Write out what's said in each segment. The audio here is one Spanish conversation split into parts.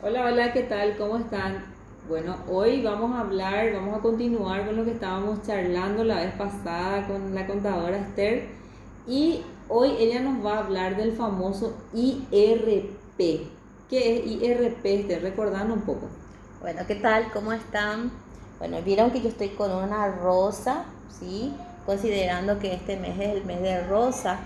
Hola, hola, ¿qué tal? ¿Cómo están? Bueno, hoy vamos a continuar con lo que estábamos charlando la vez pasada con la contadora Esther y hoy ella nos va a hablar del famoso IRP. ¿Qué es IRP, Esther? Recordando un poco. Bueno, ¿qué tal? ¿Cómo están? Bueno, vieron que yo estoy con una rosa, ¿sí? Considerando que este mes es el mes de rosa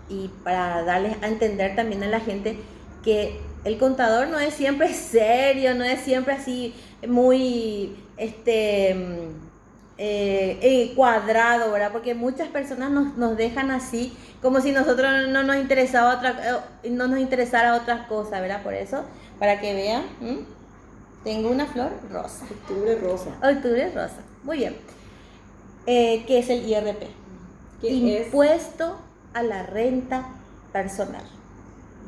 y para darles a entender también a la gente que el contador no es siempre serio, no es siempre así muy, cuadrado, ¿verdad? Porque muchas personas nos dejan así como si nosotros no nos interesaba no nos interesara otra cosa, ¿verdad? Por eso, para que vean. Tengo una flor rosa. Octubre rosa. Octubre rosa. Muy bien. ¿Qué es el IRP? ¿Qué es? Impuesto a la renta personal.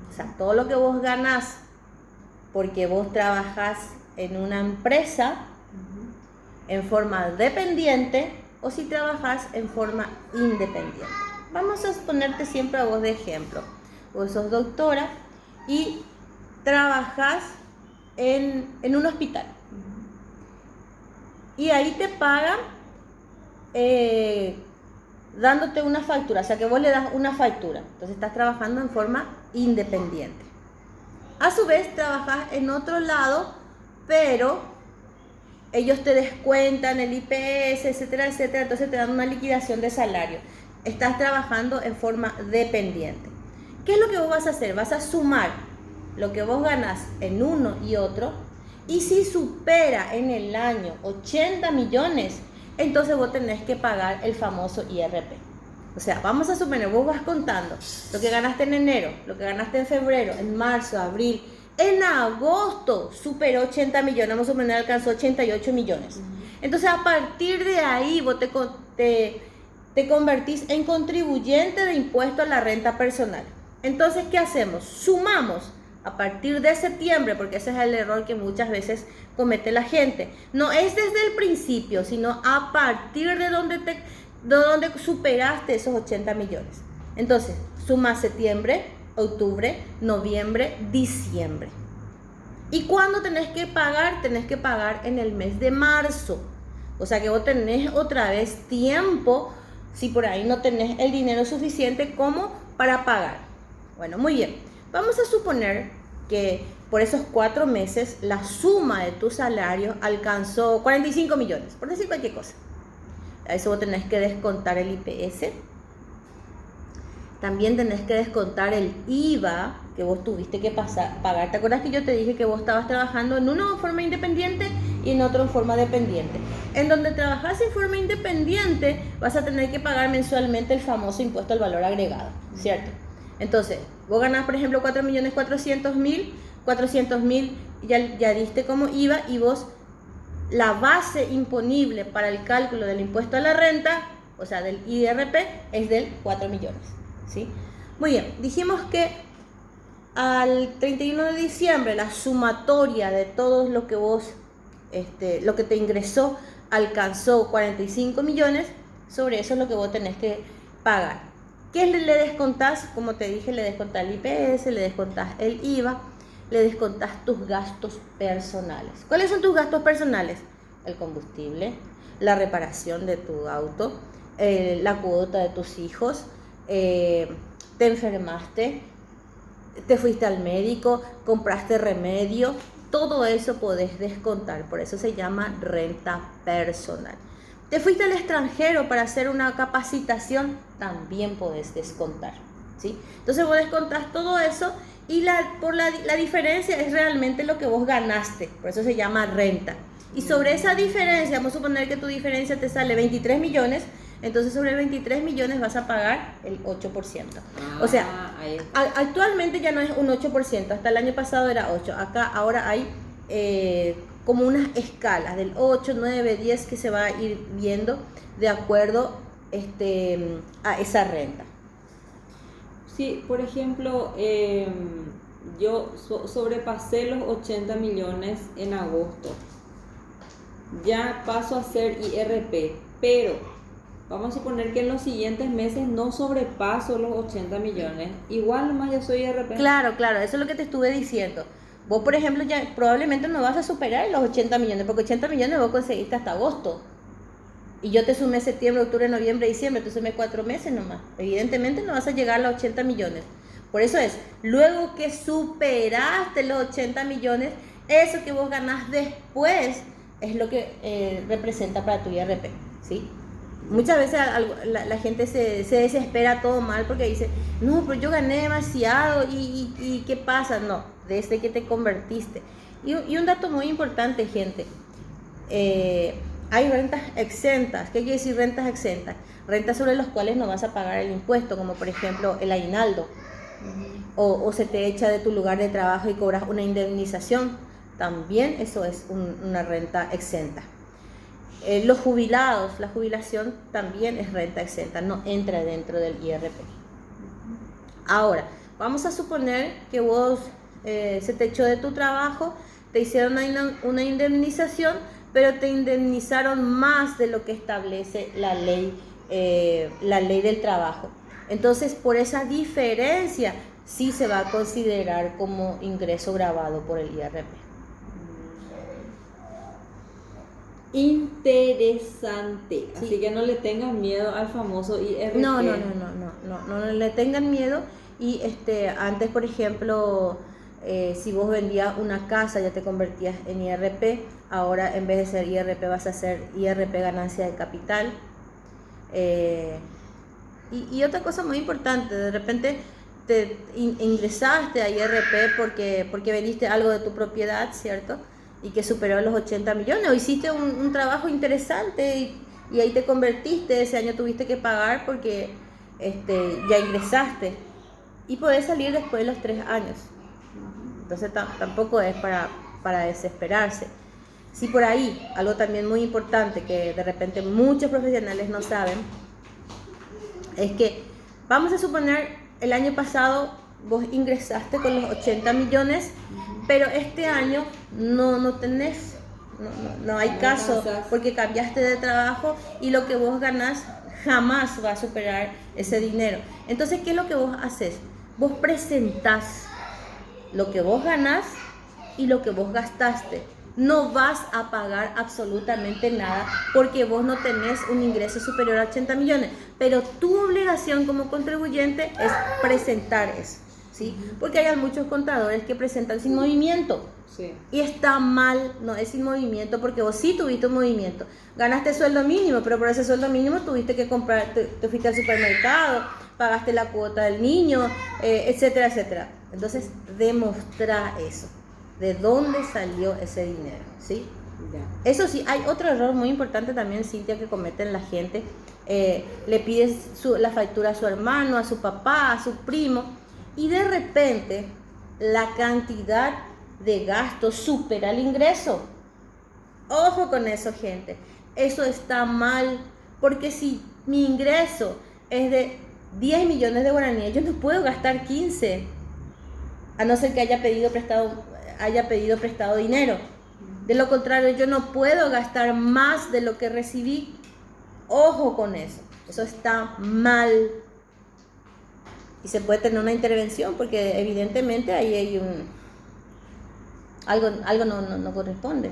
O sea, todo lo que vos ganás porque vos trabajás en una empresa en forma dependiente o si trabajás en forma independiente. Vamos a ponerte siempre a vos de ejemplo. Vos sos doctora y trabajás en un hospital. Y ahí te pagan dándote una factura, o sea que vos le das una factura, entonces estás trabajando en forma independiente. A su vez trabajas en otro lado, pero ellos te descuentan el IPS, etcétera, etcétera, entonces te dan una liquidación de salario. Estás trabajando en forma dependiente. ¿Qué es lo que vos vas a hacer? Vas a sumar lo que vos ganas en uno y otro, y si supera en el año 80 millones, entonces vos tenés que pagar el famoso IRP. O sea, vamos a suponer, vos vas contando lo que ganaste en enero, lo que ganaste en febrero, en marzo, abril, en agosto superó 80 millones, vamos a suponer alcanzó 88 millones. Entonces a partir de ahí vos te convertís en contribuyente de impuesto a la renta personal. Entonces, ¿qué hacemos? Sumamos a partir de septiembre, porque ese es el error que muchas veces comete la gente. No es desde el principio, sino a partir de donde superaste esos 80 millones. Entonces, suma septiembre, octubre, noviembre, diciembre. ¿Y cuándo tenés que pagar? Tenés que pagar en el mes de marzo. O sea que vos tenés otra vez tiempo, si por ahí no tenés el dinero suficiente como para pagar. Bueno, muy bien. Vamos a suponer que por esos 4 meses la suma de tu salario alcanzó 45 millones, por decir cualquier cosa. A eso vos tenés que descontar el IPS. También tenés que descontar el IVA que vos tuviste que pagar. ¿Te acuerdas que yo te dije que vos estabas trabajando en una forma independiente y en otra en forma dependiente? En donde trabajas en forma independiente vas a tener que pagar mensualmente el famoso impuesto al valor agregado, ¿cierto? Entonces, vos ganás, por ejemplo, 4.400.000 ya diste como IVA, y vos la base imponible para el cálculo del impuesto a la renta, o sea, del IRP, es del 4 millones. ¿Sí? Muy bien, dijimos que al 31 de diciembre la sumatoria de todo lo que vos, lo que te ingresó, alcanzó 45 millones. Sobre eso es lo que vos tenés que pagar. ¿Qué le descontás? Como te dije, le descontás el IPS, le descontás el IVA, le descontás tus gastos personales. ¿Cuáles son tus gastos personales? El combustible, la reparación de tu auto, la cuota de tus hijos, te enfermaste, te fuiste al médico, compraste remedio, todo eso podés descontar, por eso se llama renta personal. Te fuiste al extranjero para hacer una capacitación, también podés descontar, ¿sí? Entonces vos descontás todo eso y la diferencia es realmente lo que vos ganaste, por eso se llama renta. Y sobre esa diferencia, vamos a suponer que tu diferencia te sale 23 millones, entonces sobre 23 millones vas a pagar el 8%. O sea, actualmente ya no es un 8%, hasta el año pasado era 8%. Acá ahora hay como unas escalas del 8, 9, 10 que se va a ir viendo de acuerdo a esa renta. Sí, por ejemplo, yo sobrepasé los 80 millones en agosto. Ya paso a ser IRP, pero vamos a suponer que en los siguientes meses no sobrepaso los 80 millones. Igual nomás ya soy IRP. Claro, claro, eso es lo que te estuve diciendo. Vos, por ejemplo, ya probablemente no vas a superar los 80 millones, porque 80 millones vos conseguiste hasta agosto. Y yo te sumé septiembre, octubre, noviembre, diciembre, te sumé 4 meses nomás. Evidentemente no vas a llegar a los 80 millones. Por eso es, luego que superaste los 80 millones, eso que vos ganás después es lo que representa para tu IRP, ¿sí? Muchas veces la gente se desespera todo mal porque dice, no, pero yo gané demasiado y ¿qué pasa? No, desde que te convertiste. Y un dato muy importante, gente, hay rentas exentas. ¿Qué quiere decir rentas exentas? Rentas sobre las cuales no vas a pagar el impuesto, como por ejemplo el aguinaldo, o se te echa de tu lugar de trabajo y cobras una indemnización. También eso es una renta exenta. Los jubilados, la jubilación también es renta exenta, no entra dentro del IRP. Ahora, vamos a suponer que vos se te echó de tu trabajo, te hicieron una indemnización, pero te indemnizaron más de lo que establece la ley del trabajo. Entonces, por esa diferencia, sí se va a considerar como ingreso gravado por el IRP. Interesante. Sí. Así que no le tengan miedo al famoso IRP. No le tengan miedo. Y antes, por ejemplo, si vos vendías una casa ya te convertías en IRP. Ahora en vez de ser IRP vas a hacer IRP ganancia de capital. Y otra cosa muy importante, de repente te ingresaste a IRP porque vendiste algo de tu propiedad, ¿cierto? Y que superó los 80 millones, o hiciste un trabajo interesante y ahí te convertiste, ese año tuviste que pagar porque ya ingresaste y podés salir después de los 3 años. Entonces tampoco es para desesperarse. Si por ahí, algo también muy importante que de repente muchos profesionales no saben, es que vamos a suponer el año pasado vos ingresaste con los 80 millones, pero este año no tenés, no hay caso, porque cambiaste de trabajo y lo que vos ganás jamás va a superar ese dinero. Entonces, ¿qué es lo que vos haces? Vos presentás lo que vos ganás y lo que vos gastaste. No vas a pagar absolutamente nada porque vos no tenés un ingreso superior a 80 millones. Pero tu obligación como contribuyente es presentar eso, ¿sí? Porque hay muchos contadores que presentan sin movimiento. Sí. Y está mal, no es sin movimiento, porque vos sí tuviste un movimiento. Ganaste sueldo mínimo, pero por ese sueldo mínimo tuviste que comprar, te fuiste al supermercado, pagaste la cuota del niño, etcétera, etcétera. Entonces, demostrar eso. ¿De dónde salió ese dinero? ¿Sí? Ya. Eso sí, hay otro error muy importante también, Cintia, que cometen la gente. Le pides la factura a su hermano, a su papá, a su primo, y de repente la cantidad de gastos supera el ingreso. Ojo con eso, gente. Eso está mal, porque si mi ingreso es de 10 millones de guaraníes, yo no puedo gastar 15, a no ser que haya pedido prestado dinero. De lo contrario, yo no puedo gastar más de lo que recibí. Ojo con eso. Eso está mal. Y se puede tener una intervención porque evidentemente ahí hay algo no corresponde.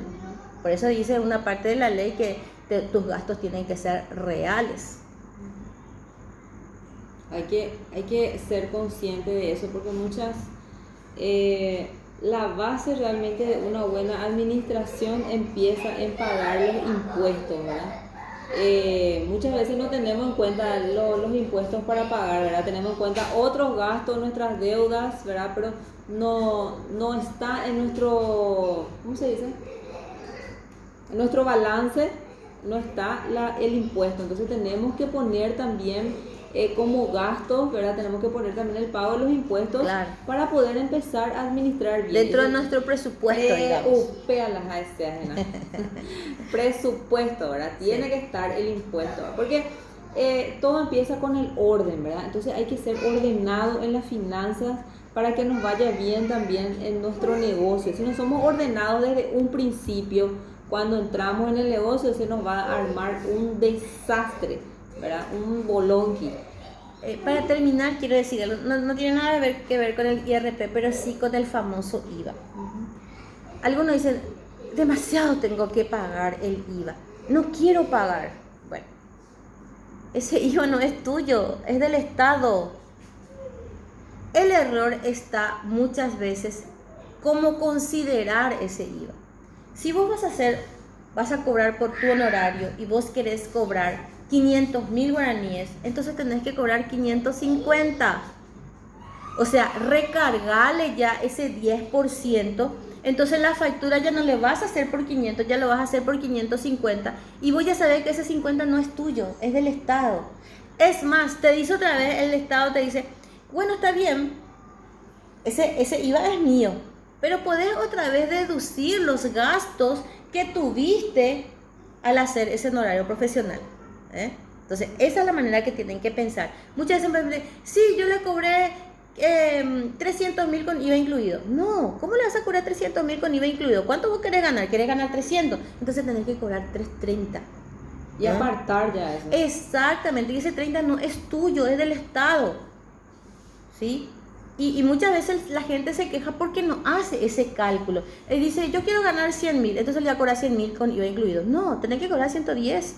Por eso dice una parte de la ley que tus gastos tienen que ser reales. Hay que ser consciente de eso porque muchas... la base realmente de una buena administración empieza en pagar los impuestos, ¿verdad? Muchas veces no tenemos en cuenta los impuestos para pagar, ¿verdad? Tenemos en cuenta otros gastos, nuestras deudas, ¿verdad? Pero no está en nuestro, ¿cómo se dice? En nuestro balance no está el impuesto. Entonces tenemos que poner también como gastos, ¿verdad? Tenemos que poner también el pago de los impuestos, claro, para poder empezar a administrar bien. Dentro de nuestro presupuesto, digamos. Presupuesto, ¿verdad? Tiene que estar el impuesto, ¿verdad? Porque todo empieza con el orden, ¿verdad? Entonces hay que ser ordenado en las finanzas para que nos vaya bien también en nuestro negocio. Si no somos ordenados desde un principio, cuando entramos en el negocio se nos va a armar un desastre, ¿verdad? Un bolonqui. Para terminar, quiero decir algo, no tiene nada que ver con el IRP, pero sí con el famoso IVA. Algunos dicen, demasiado tengo que pagar el IVA, no quiero pagar. Bueno, ese IVA no es tuyo, es del Estado. El error está muchas veces cómo considerar ese IVA. Si vos vas a cobrar por tu honorario y vos querés cobrar 500.000 guaraníes, entonces tenés que cobrar 550. O sea, recargale ya ese 10%. Entonces la factura ya no le vas a hacer por 500, ya lo vas a hacer por 550. Y vos ya sabés que ese 50 no es tuyo, es del Estado. Es más, te dice otra vez, el Estado te dice, bueno, está bien, ese IVA es mío, pero podés otra vez deducir los gastos que tuviste al hacer ese honorario profesional. Entonces, esa es la manera que tienen que pensar. Muchas veces me dicen, sí, yo le cobré 300.000 con IVA incluido. No, ¿cómo le vas a cobrar 300.000 con IVA incluido? ¿Cuánto vos querés ganar? ¿Querés ganar 300? Entonces tenés que cobrar 330. Y apartar ya eso. Exactamente, y ese 30 no es tuyo, es del Estado. ¿Sí? Y muchas veces la gente se queja porque no hace ese cálculo. Él dice, yo quiero ganar 100.000, entonces le voy a cobrar 100.000 con IVA incluido. No, tenés que cobrar 110.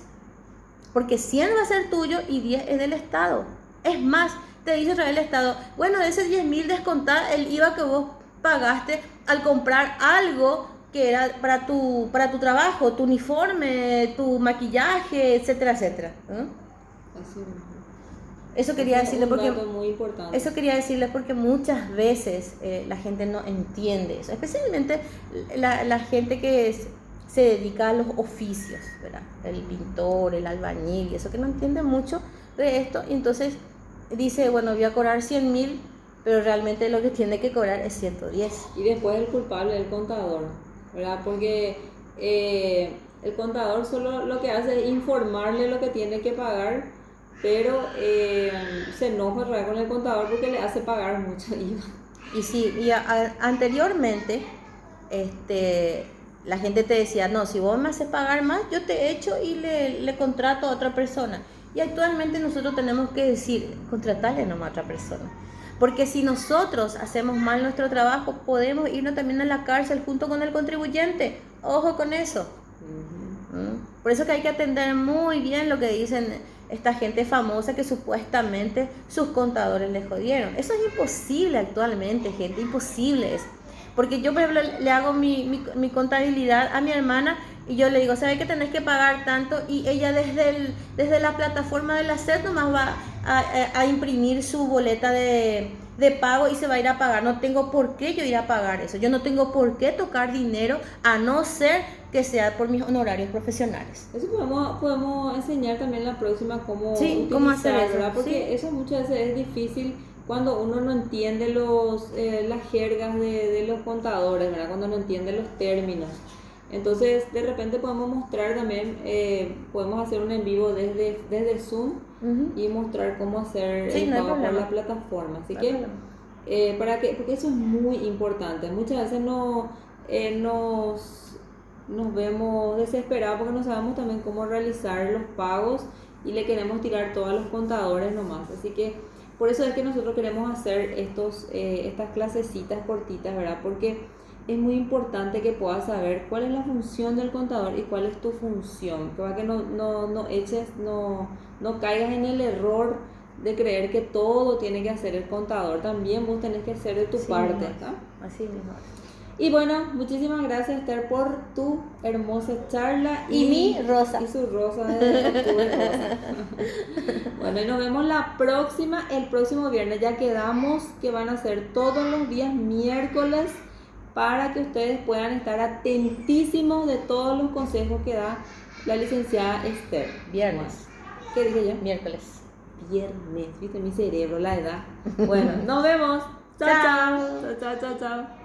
Porque 100 va a ser tuyo y 10 es del Estado. Es más, te dice otra vez el Estado, bueno, de ese 10.000 descontá el IVA que vos pagaste al comprar algo que era para tu trabajo, tu uniforme, tu maquillaje, etcétera, etcétera. Así mismo. Eso quería decirle porque muy importante. Eso quería decirle porque muchas veces la gente no entiende eso, especialmente la gente que se dedica a los oficios, ¿verdad? El pintor, el albañil, y eso, que no entiende mucho de esto, y entonces dice, bueno, voy a cobrar 100.000, pero realmente lo que tiene que cobrar es 110. Y después el culpable, el contador, ¿verdad? Porque el contador solo lo que hace es informarle lo que tiene que pagar, pero se enoja con el contador porque le hace pagar mucho IVA. Y sí, anteriormente la gente te decía, no, si vos me haces pagar más, yo te echo y le contrato a otra persona. Y actualmente nosotros tenemos que decir, contratarle nomás a otra persona. Porque si nosotros hacemos mal nuestro trabajo, podemos irnos también a la cárcel junto con el contribuyente. Ojo con eso. Por eso que hay que atender muy bien lo que dicen esta gente famosa que supuestamente sus contadores les jodieron. Eso es imposible actualmente, gente, imposible es. Porque yo, por ejemplo, le hago mi contabilidad a mi hermana y yo le digo, ¿sabes que tenés que pagar tanto? Y ella desde la plataforma de la SED nomás va a imprimir su boleta de pago y se va a ir a pagar. No tengo por qué yo ir a pagar eso. Yo no tengo por qué tocar dinero a no ser que sea por mis honorarios profesionales. Eso podemos enseñar también la próxima cómo cómo hacer eso, ¿verdad? Porque eso muchas veces es difícil cuando uno no entiende las jergas de los contadores, ¿verdad? Cuando no entiende los términos. Entonces, de repente podemos mostrar también, podemos hacer un en vivo desde Zoom y mostrar cómo hacer el pago por la plataforma. Así que, porque eso es muy importante. Muchas veces nos vemos desesperados porque no sabemos también cómo realizar los pagos y le queremos tirar todo a los contadores nomás. Así que por eso es que nosotros queremos hacer estas clasecitas cortitas, ¿verdad? Porque es muy importante que puedas saber cuál es la función del contador y cuál es tu función, para que no caigas en el error de creer que todo tiene que hacer el contador. También vos tenés que hacer de tu parte, ¿está? Así mismo. Y bueno, muchísimas gracias, Esther, por tu hermosa charla y mi rosa. Y su rosa de octubre rosa. Bueno, y nos vemos el próximo viernes. Ya quedamos que van a ser todos los días miércoles para que ustedes puedan estar atentísimos de todos los consejos que da la licenciada Esther. Viernes. ¿Qué dije yo? Miércoles. Viernes, viste mi cerebro, la edad. Bueno, nos vemos. Chao, chao. Chao, chao, chao, chao.